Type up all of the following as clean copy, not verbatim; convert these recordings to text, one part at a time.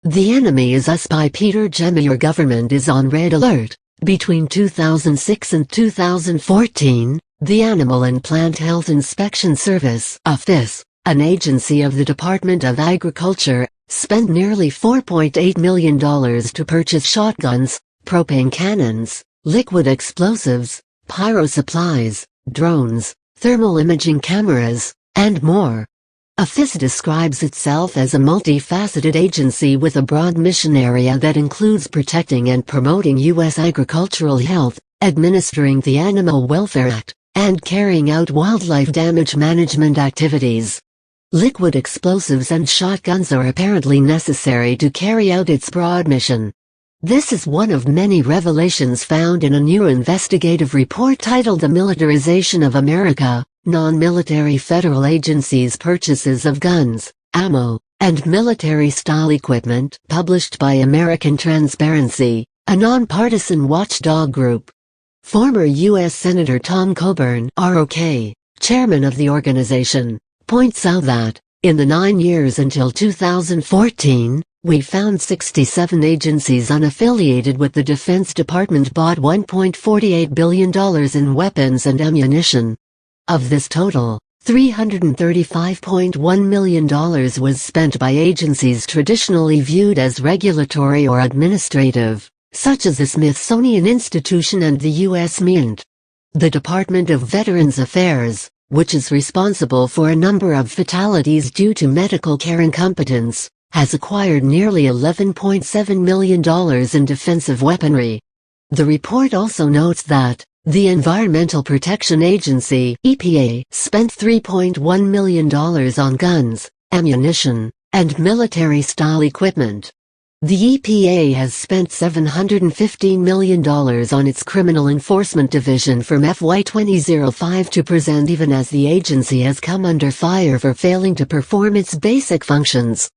The Enemy Is Us by Peter Gemma. Your government is on red alert. Between 2006 and 2014, the Animal and Plant Health Inspection Service (OPHIS), an agency of the Department of Agriculture, spent nearly $4.8 million to purchase shotguns, propane cannons, liquid explosives, pyro supplies, drones, thermal imaging cameras, and more. OPHIS describes itself as a multifaceted agency with a broad mission area that includes protecting and promoting U.S. agricultural health, administering the Animal Welfare Act, and carrying out wildlife damage management activities. Liquid explosives and shotguns are apparently necessary to carry out its broad mission. This is one of many revelations found in a new investigative report titled The Militarization of America, Non-Military Federal Agencies' Purchases of Guns, Ammo, and Military-Style Equipment, published by American Transparency, a nonpartisan watchdog group. Former U.S. Senator Tom Coburn, ROK, chairman of the organization, points out that, in the 9 years until 2014, we found 67 agencies unaffiliated with the Defense Department bought $1.48 billion in weapons and ammunition. Of this total, $335.1 million was spent by agencies traditionally viewed as regulatory or administrative, such as the Smithsonian Institution and the U.S. Mint. The Department of Veterans Affairs, which is responsible for a number of fatalities due to medical care incompetence, has acquired nearly $11.7 million in defensive weaponry. The report also notes that the Environmental Protection Agency (EPA) spent $3.1 million on guns, ammunition, and military-style equipment. The EPA has spent $715 million on its Criminal Enforcement Division from FY 2005 to present, even as the agency has come under fire for failing to perform its basic functions.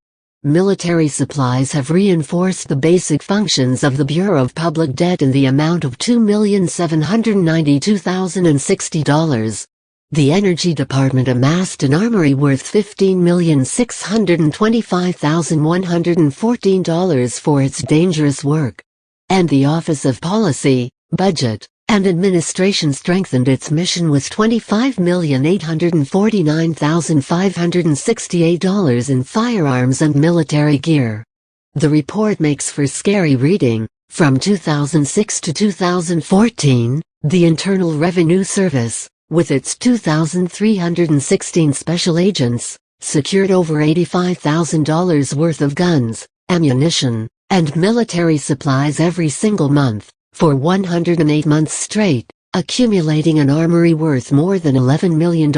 Military supplies have reinforced the basic functions of the Bureau of Public Debt in the amount of $2,792,060. The Energy Department amassed an armory worth $15,625,114 for its dangerous work. And the Office of Policy, Budget, and Administration strengthened its mission with $25,849,568 in firearms and military gear. The report makes for scary reading. From 2006 to 2014, the Internal Revenue Service, with its 2,316 special agents, secured over $85,000 worth of guns, ammunition, and military supplies every single month, for 108 months straight, accumulating an armory worth more than $11 million.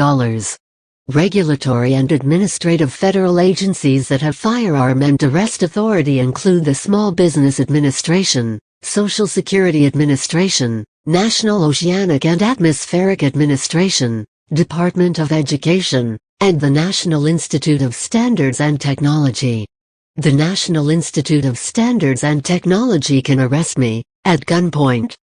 Regulatory and administrative federal agencies that have firearm and arrest authority include the Small Business Administration, Social Security Administration, National Oceanic and Atmospheric Administration, Department of Education, and the National Institute of Standards and Technology. The National Institute of Standards and Technology can arrest me, at gunpoint.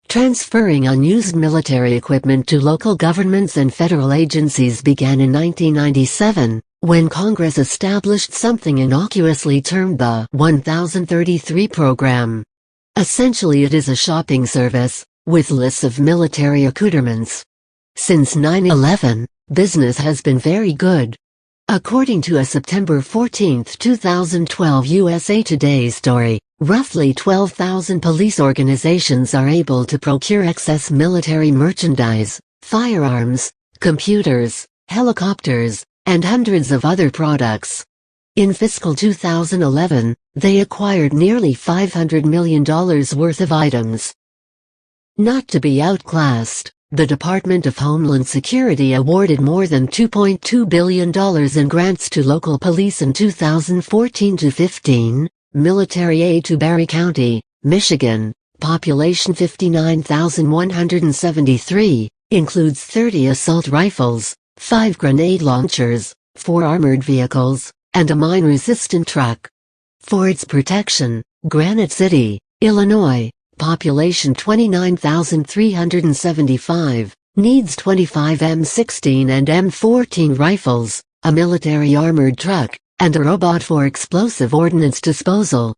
Transferring unused military equipment to local governments and federal agencies began in 1997, when Congress established something innocuously termed the 1033 program. Essentially, it is a shopping service, with lists of military accoutrements. Since 9/11, business has been very good. According to a September 14, 2012 USA Today story, roughly 12,000 police organizations are able to procure excess military merchandise, firearms, computers, helicopters, and hundreds of other products. In fiscal 2011, they acquired nearly $500 million worth of items. Not to be outclassed, the Department of Homeland Security awarded more than $2.2 billion in grants to local police in 2014-15, military aid to Barry County, Michigan, population 59,173, includes 30 assault rifles, 5 grenade launchers, 4 armored vehicles, and a mine-resistant truck. For its protection, Granite City, Illinois, population 29,375, needs 25 M16 and M14 rifles, a military armored truck, and a robot for explosive ordnance disposal.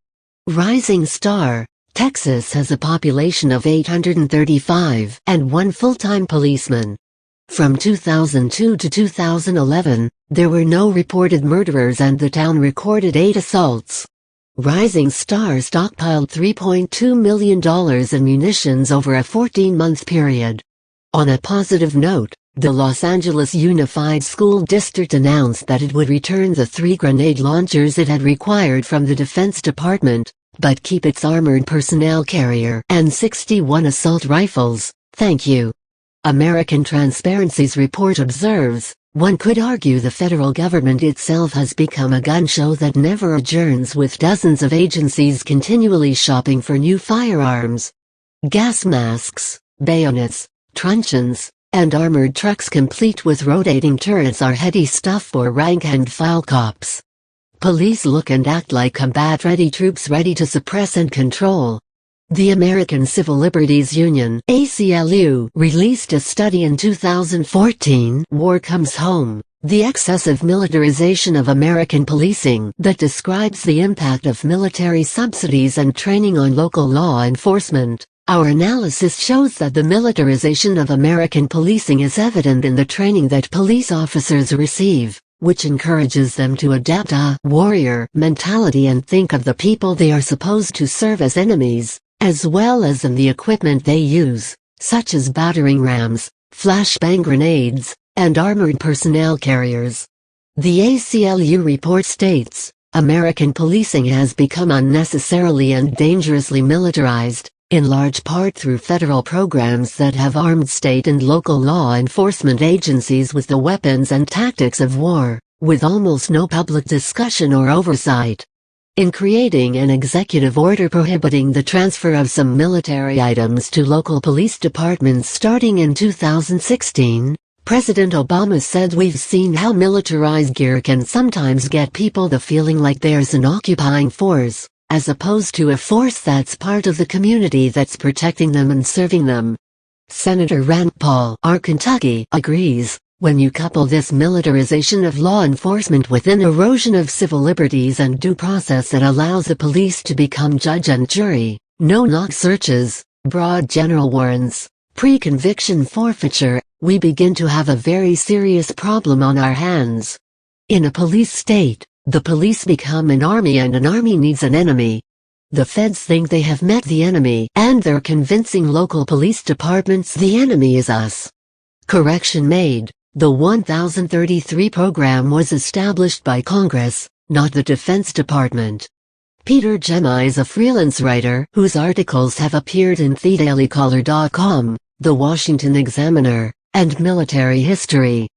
Rising Star, Texas has a population of 835 and 1 full-time policeman. From 2002 to 2011, there were no reported murderers and the town recorded 8 assaults. Rising Star stockpiled $3.2 million in munitions over a 14-month period. On a positive note, the Los Angeles Unified School District announced that it would return the 3 grenade launchers it had required from the Defense Department, but keep its armored personnel carrier and 61 assault rifles. Thank you. American Transparency's report observes, one could argue the federal government itself has become a gun show that never adjourns, with dozens of agencies continually shopping for new firearms. Gas masks, bayonets, truncheons, and armored trucks complete with rotating turrets are heady stuff for rank-and-file cops. Police look and act like combat-ready troops ready to suppress and control. The American Civil Liberties Union (ACLU) released a study in 2014, War Comes Home, the excessive militarization of American policing, that describes the impact of military subsidies and training on local law enforcement. Our analysis shows that the militarization of American policing is evident in the training that police officers receive, which encourages them to adapt a warrior mentality and think of the people they are supposed to serve as enemies, as well as in the equipment they use, such as battering rams, flashbang grenades, and armored personnel carriers. The ACLU report states, American policing has become unnecessarily and dangerously militarized, in large part through federal programs that have armed state and local law enforcement agencies with the weapons and tactics of war, with almost no public discussion or oversight. In creating an executive order prohibiting the transfer of some military items to local police departments starting in 2016, President Obama said, "We've seen how militarized gear can sometimes get people the feeling like there's an occupying force, as opposed to a force that's part of the community that's protecting them and serving them." Senator Rand Paul, R. Kentucky, agrees, when you couple this militarization of law enforcement with an erosion of civil liberties and due process that allows the police to become judge and jury, no-knock searches, broad general warrants, pre-conviction forfeiture, we begin to have a very serious problem on our hands. In a police state, the police become an army and an army needs an enemy. The feds think they have met the enemy and they're convincing local police departments the enemy is us. Correction made, the 1033 program was established by Congress, not the Defense Department. Peter Gemma is a freelance writer whose articles have appeared in TheDailyCaller.com, The Washington Examiner, and Military History.